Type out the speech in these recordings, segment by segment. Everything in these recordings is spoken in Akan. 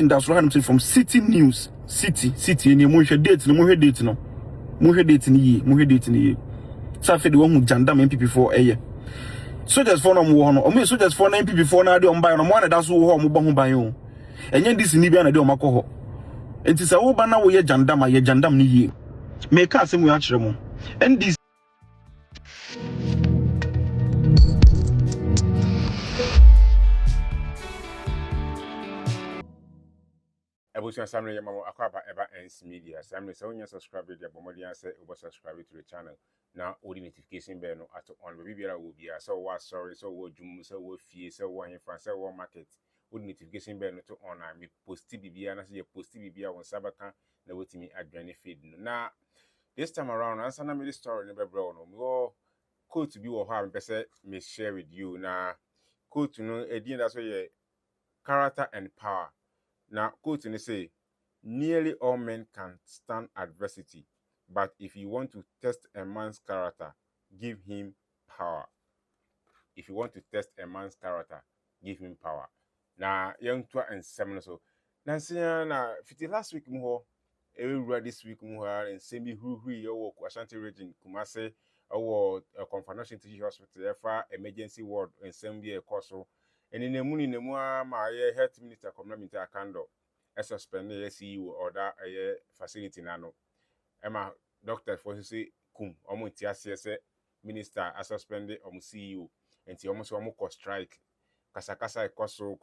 station that's right from City News, City, and you date, no more date, no more date in ye. Safi the one who jandam MPP for a year. Soldiers for no more, or me soldiers for MPP for now, on buy on one that's who home by you. And yet this in Libya, I do Macoho. It is a whole banner where jandam ni ye. Make us some actually. And this. Ebusi Sammy Gyamfi akwaba eba ends media. Sammy so when you subscribe to the Bomodian say over subscribe to the channel. Now all the notification bell no at on baby biara will be so what sorry so what jum so what fee so what in France so what market. All the notification bell no to on me post bibia na say post bibia on sabaka na wetimi adwane feed no. Now this time around answer na me story no be bro no. Me quote bi wo ho am pese me share with you na quote no edin that so ye character and power. Now, quote and say, nearly all men can stand adversity, but if you want to test a man's character, give him power. If you want to test a man's character, give him power. Now, young twa and seven so. Now, see, na 50 last week more, every this week more, and send me who your Ashanti region, Kumase, our confirmation teaching hospital, emergency ward, and send me a course. And in the morning, my health minister community candle, a suspended CEO or that facility nano. Emma doctor for say kum almost say minister a suspended CEO and she almost strike. Kasakasa koso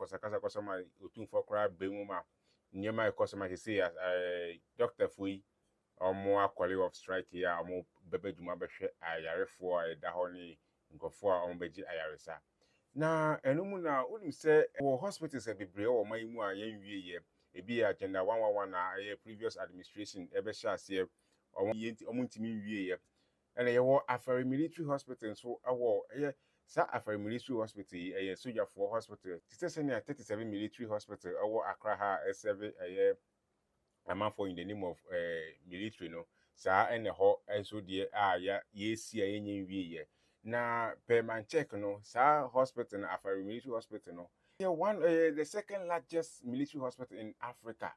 my utun for crab bemuma near my customer say as doctor fui or more quality of strike here or more bebe juma beshe ayare for a dahoni go for on beji ayaresa. Na enumu na unim say hospitals be brave or my mu ayen wie e be agenda 111 na previous administration ebe sha se omuntimi wie and ye Afari military hospital so awo sa Afari military hospital soldier for hospital it say near 37 military hospital awo Accra ha serve amount for in the name of military no sa ene ho so de ye si ayen wie na per man check no sa hospital na Afari military hospital no the second largest military hospital in Africa,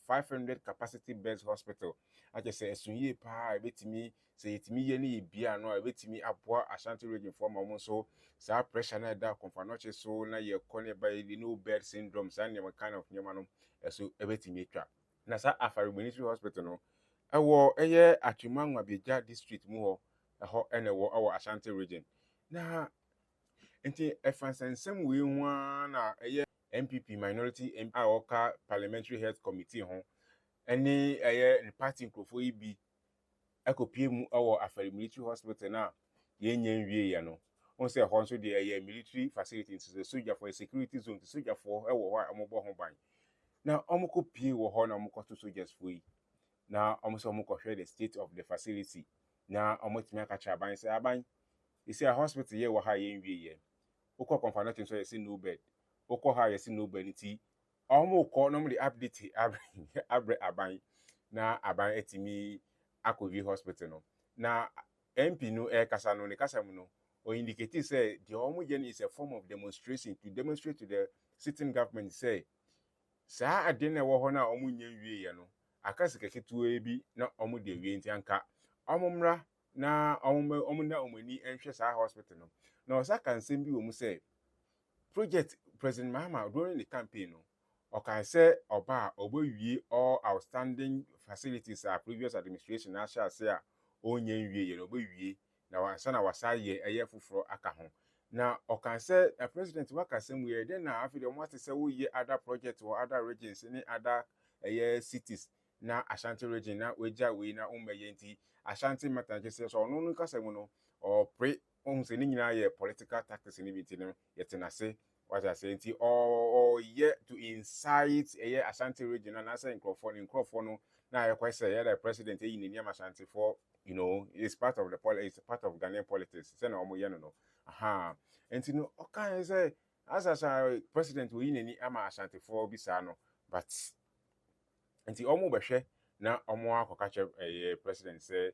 500 capacity beds hospital. I just say sunye pa betimi say itimi ye ni bia no betimi aboa Ashanti region for mamo so sa pressure na da confanoche so na ye kone by the no bed syndrome sa ne kind of nyama no so betimi twa na sa Afari military hospital no ewo atwimanwa beja district mu ho ene wo Ashanti region na enti efansensem we nwa na MPP minority MP parliamentary health committee ho ene party nkrofo yi bi ekopie mu Afari military hospital na ye nyan wie ya no on say ho nso de military facility into soldier for a security zone to soldier for ho amobo ho ban na omukopie wo ho na omukoto soldiers for yi na omuso omukohwe the state of the facility na omutimi akacha aban say aban you see a hospital here wo ha ye wie ye ukọ confirmation so yesi no bed ukọ ha yesi no bed nti omo ukọ no mo de update abre aban na aban etimi akovi hospital no na MP no kasa no ne kasa mu no o indicate say the omo je is a form of demonstration to demonstrate to the sitting government say sa ade na wo ho na omo nya wie ye no akase keketu ebi na omo de wie nti anka omo mra na omo na omani enhwe sa hospital no na osa kan sem bi wo mu say project President Mahama during the campaign no o kan say oba wie all outstanding facilities previous administration na sha say onye wie ye no wie na wansa na wasa ye fufuro aka ho na o kan say president waka sem we then na afi de mo say wo ye other project or other regions ni other cities na Ashanti region na weja we na umeye nti Ashanti matter say so no kasa mu no or pre say ni nyina ye political tactics ni biti no yetena say what I say nti or yet to incite Ashanti region and answer in no na ye kwese say the president e ni Ashanti for it's part of it's part of Ghanaian politics say na omo ye no aha nti no okay say as president we ni ama Ashanti for bisa no but nti omo behwe na omo akoka che president say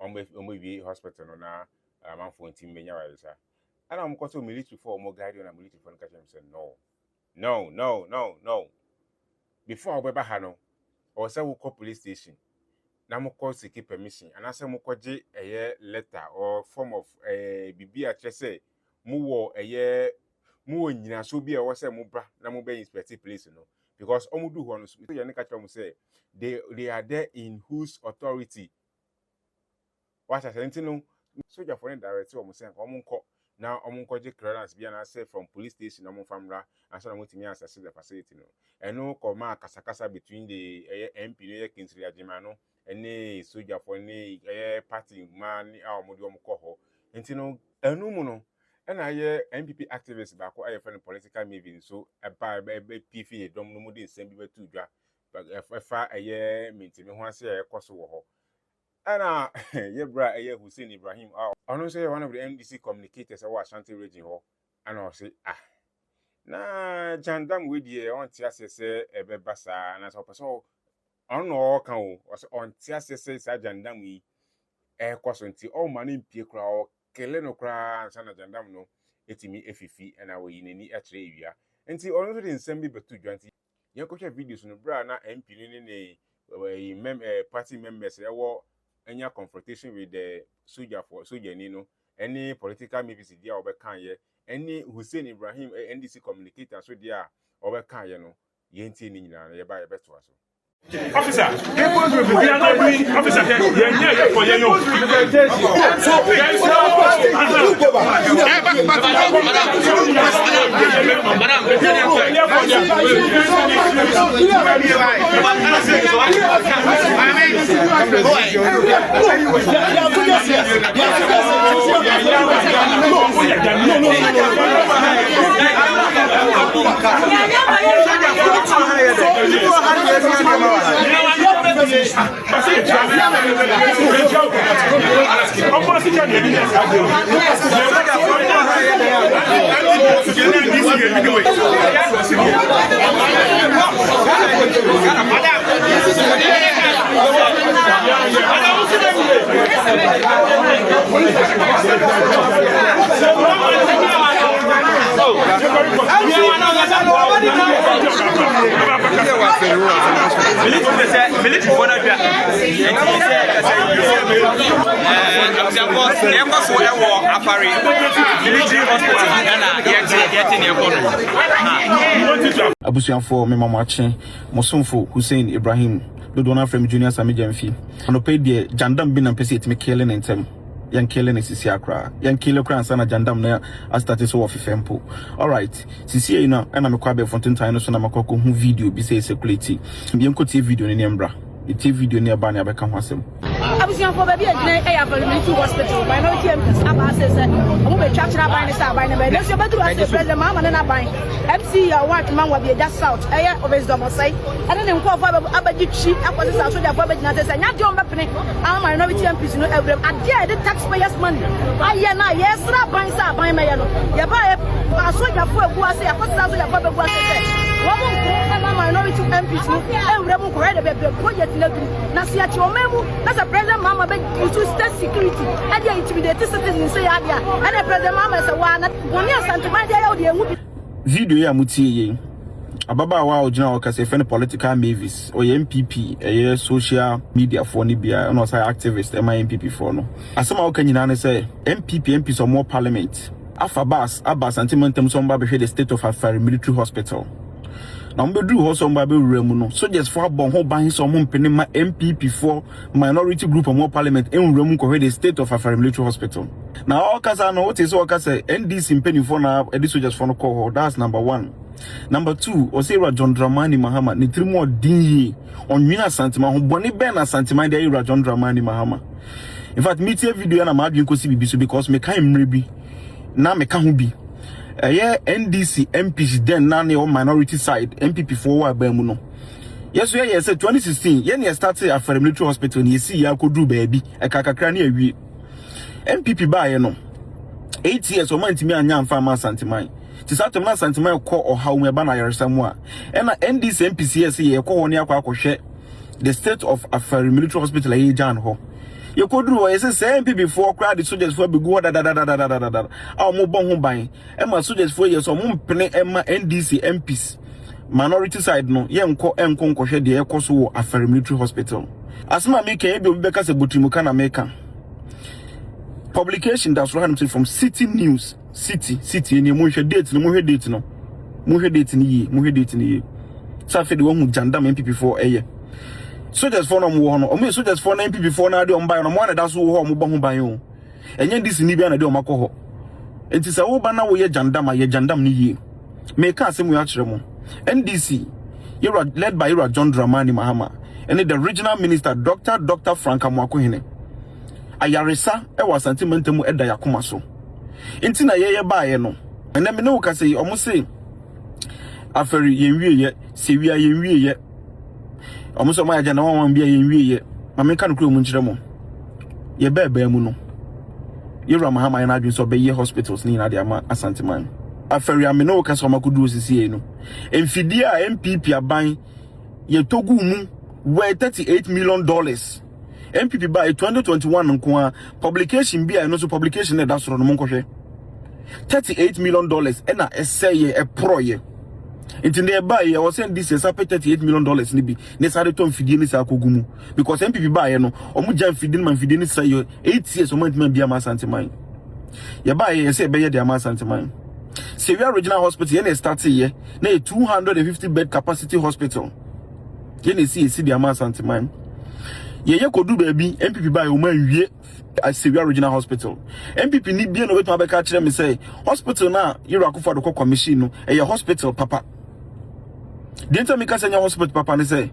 omo wie hospital no na manfo nti menya wa isa and I'm going to military for more guide on a military for catch him say no. before obeba ha no or say we call police station na mo call seek permission and ase mo koje eye letter or form of bibi a say mo wo eye mo wo nyina so bi e wo say mo bra na mo be inspect place no because omudu ho no so ye ne ka tell mo say they are there in whose authority what I said no soldier for direct o mo say ko mo nko na omunko je clearance bi na say from police station omun famra and so na mutimi access the facility no eno ko ma kasakasa between the MP no ye Kingsley Agyeman no ene soldier for ne party man a omudi omko ho enti no enu mu no ena ye MPP activist ba ko aye for political moving so eba PF ye dom no mudi nsem bi betu dwa fa aye mintimi ho ase ye koso wo ho ana ye bra aye Hussein Ibrahim ono say one of the NDC communicators wa Ashanti region ho ana o say na jandam we die on ti asese ebe basa na so person ono kan o say on ti asese sa jandam yi kwaso nti o ma na mpie kra o kele no kra ansa na jandam no etimi efifi na wo yinani akire ewia nti ono so de nsem bi betu dwanti ye ko hwe videos no bra na MP ni party members wo any confrontation with the soldier ni no any political maybe dia obekan ye any Hussein Ibrahim NDC communicator so dia obekan ye no ye ntie ni nyina ye ba ye beto aso officer we are not doing officer yeah for you know so guys Afari military hospital abusuafo me mamache mosomfo Hussein Ibrahim dodona from Junior Sammy Gyamfi anope de jandam bi na pese etime kele ne ntem yan kele ne sisi akra yan kele kra ansa na jandam na astarte so ofifempo all right sisi e na na me kwa be fonten time no so na makoko hu video bi say circulate bi enko tie video ne mbra the video ne aba ne abeka ho asem abusuafo ba bi agina e Afari military hospital minority MPs aba say omo be twachira ban ne say ban ne be no so bedru as president mama na ban MC ya work man wa be just south eh obesdom say ene ne nko fa abaji chi akwose sa so jafo abagina say nya de on bepene am minority MPs no every ade the taxpayers money aye na yes ra ban sa ban me ye no ye ba e aso jafo egu ase akwose sa so jafo egu ase say womo nko minority MPs no every mo ko de be project na du na sia ti o memu na say president mama be to state security and they intimidate citizens say ya dia and president mama say wa na woni asanteman dia ya de enwu video ya mutie ye ababa wa ogina o kase fe political mavis o ye MPP eye social media for ni bia no say activist my MPP for no asema o kanyina ne say MP so more parliament Abbas antimantem so mba be the state of Afari military hospital na mbedu ho so mba be wuramu no so just for bon ho ban so mo mpene ma MPP for minority group of more parliament en wuramu ko the state of Afari military hospital na o kasa no what is o kasa NDC mpeni for na ediso just for no call that's number 1. Number 2 o say John Dramani Mahama ni trimo din onwina santima ho boni ben na santima dey John Dramani Mahama in fact meet video na ma adwen ko si bibi because me kan mre bi na me ka ho bi NDC MPs then na ne minority side MPP for wa ba mu no yes we yes 2016 yen ye started Afari military hospital ni si ya kodru baabi e kakakra na awie MPP ba ye no 8 years o man timi anya amfa ma santiman ti satem na santiman ko o hawo me ba na yeresamu a e na NDC MPCS ye ko woni akwa akohwe the state of Afari military hospital e jan ho you could do say MPP for crowd the soldiers for be go da mo bon ho ban e ma soldiers for years o mo mpene e ma NDC MPs minority side no yenko hwe de ekoso wo Afari military hospital asma me kan be obeka se botrimuka na meka publication that's right from City News City eni mo hwe date no mo hwe date no mo hwe date ni ye safe de wo hu jandam MPP4 eye soldiers for no mo no o soldiers for na MPP4 na de on ban no mo na da so wo mo bo ho ban o enye dis ni bia na de o makọ ho enti se wo ba na wo ye jandam ni ye me ka asem yo akere mo NDC led by John Dramani Mahama and the regional minister Dr. Frank Amwakohene ayaresa e wa sentimentemu eda yakoma so enti na ye baaye no ene me no ka say omo say Afari yenwie ye sewia yenwie ye omo so ma ya na wan bia yenwie ye ma me ka no kro mu nkire mo ye ba mu no Yura Mahama na adwin so be ye hospitals ni na de ama asanteman Afari ameno ka so makudu osisi no emfidi a MPP aban ye togu mu worth $38 million MPP by 2021 nko publication bi a no so publication na da soro no monkohwe $38 million na essay e proye intinde buy ye was send this $38 million ni bi ne sare to mfidi ni sa kogu mu because MPP buy no omu ja mfidi man mfidi ni say 8 years omu ntman bia ma santeman ye buy ye say be ye de ma santeman Severe Regional Hospital yen start here na 250 bed capacity hospital yen see the amount santeman ye kodu baby MPP buy o man wie Severe Regional Hospital MPP ni bia no wetu abeka kire me say hospital na Yura Akufo-Addo commission no e hospital papa the intermika senya hospital papa ne say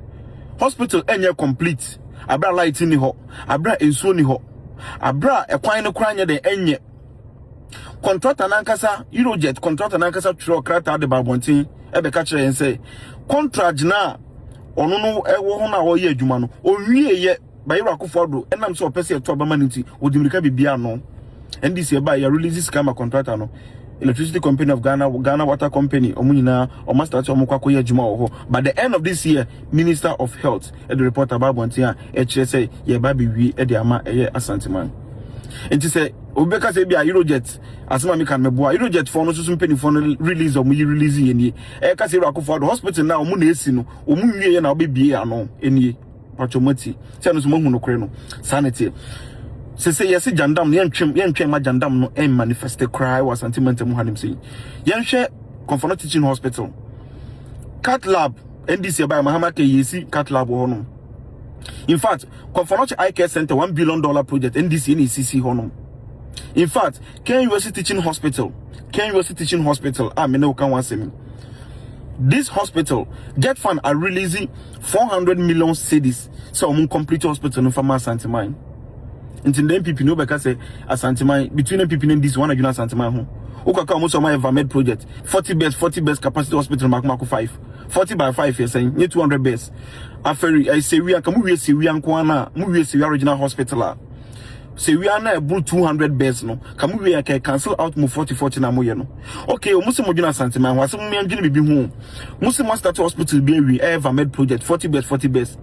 hospital enye complete abra light ni ho abra ensuo ni ho abra ekwan no kra nya de enye contractor nankasa Eurojet contractor nankasa tro krata de babontin ebe ka kire yen say contract na ono no ewo ho na wo ye adwuma no owie ye ba Yura Akufo-Addo enam so opese to abamaniti odimirika bibia no NDC ba ya release scam contractor no Electricity Company of Ghana Water Company omunyina o master to omukwa ye adwuma wo ho by the end of this year Minister of Health e the report about bontin e kire say ye ba bi wi e de ama e asanteman enti say obeka say bia Eurojet asema me kan meboa Eurojet for no so mpeni for no release o mu release ye ni e ka say Yura Akufo-Addo hospital na o mu na esi no o mu wie ye na obebie ano eni patchomati say no so mu no kure no sanity se yes jandam yentwem ma jandam no en manifest cry was sentiment mu hanim say yenhwe Comfort Teaching Hospital cat lab NDC by Mahama ke yesi cat lab ho no in fact Comfort Eye Care Center $1 billion project NDC ni CC ho no in fact Ken University Teaching Hospital me no kan wansem this hospital Jet Fund are releasing 400 million cedis so complete hospital no farmer santeman until the MPP no beka say asanteman between MPP and this one aduna asanteman ho ukaka almost my Vamed project 40 beds capacity hospital makmako 5 40 by 5 years saying 200 beds Afari I say we akamu we say we anko na mu we say Regional Hospital say we are na able 200 beds no kamu we can cancel out mu 40 na mo ye no okay o musi mo dwuna asanteman ho asem me adwene bibi ho musi mo start hospital be we Vamed project 40 beds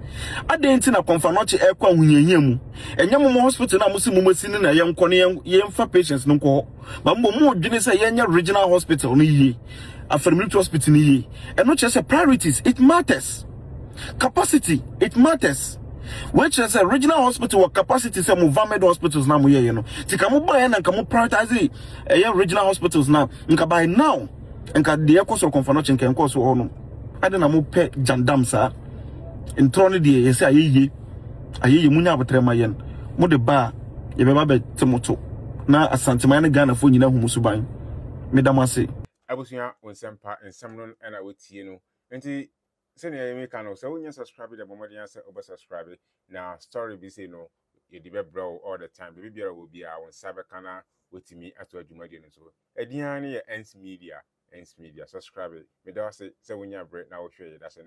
adentin na Comfort e kwa hunyanya mu enyam mo hospital na musi mo masini na yenko ne yemfa patients no ko ba mo dwene say yenya Regional Hospital no yi Afari military hospital no yi eno che say priorities it matters capacity it matters which is a Regional Hospital or capacity say mo Vamed hospitals na mo ye no tika mo buy na nka mo prioritize Regional Hospitals na nka by now nka de ekoso Comfort nka nko so ho no ade na mo pe jandam sa ntro ne de ye say ayeye munya abotre ma yen mo de ba ye be ba be temoto na asanteman ne Ghana fo nyina hu suban medamase abusuya onsempa ensem no na wetie no enti send your email channel so when you subscribe the bombardier say over subscribe now story be say no you the bro all the time baby will be our cyber canal with me at what you might do so edian ends media subscribe me that say when you break now show you that's